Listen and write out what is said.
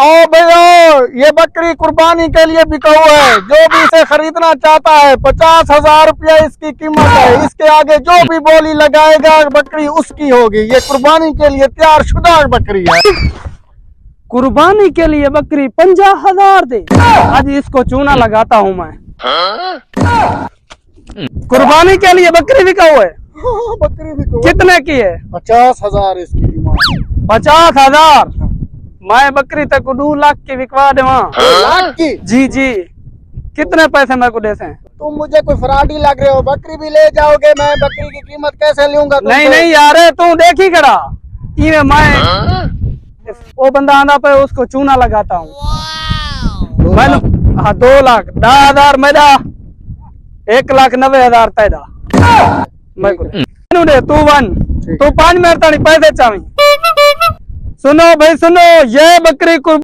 आओ भाई आओ, ये बकरी कुर्बानी के लिए बिकाऊ है। जो भी इसे खरीदना चाहता है 50,000 रुपया इसकी कीमत है। इसके आगे जो भी बोली लगाएगा बकरी उसकी होगी। ये कुर्बानी के लिए तैयार शुदा बकरी है। कुर्बानी के लिए बकरी 50,000 दे। आज इसको चूना लगाता हूँ मैं। कुर्बानी के लिए बकरी बिकाऊ है। बकरी बिकाऊ कितने की है? 50,000 इसकी कीमत। 50,000। मैं बकरी तक 2 लाख की बिकवा दे। 2 लाख की? जी जी। कितने पैसे मेरे को दे से? तुम मुझे कोई फ्रॉड ही लग रहे हो। बकरी भी ले जाओगे, मैं बकरी की कीमत कैसे लूंगा? नहीं नहीं यार, तू देखी करा ये मैं वो बंदा आंदा पे उसको चूना लगाता हूँ। मैंने 2 लाख 10,000 मेरा 1,90,000 तेरा मैं दे। तू 1 तू 5 मेरे तानी पैसे चावी। सुनो भाई सुनो, ये बकरी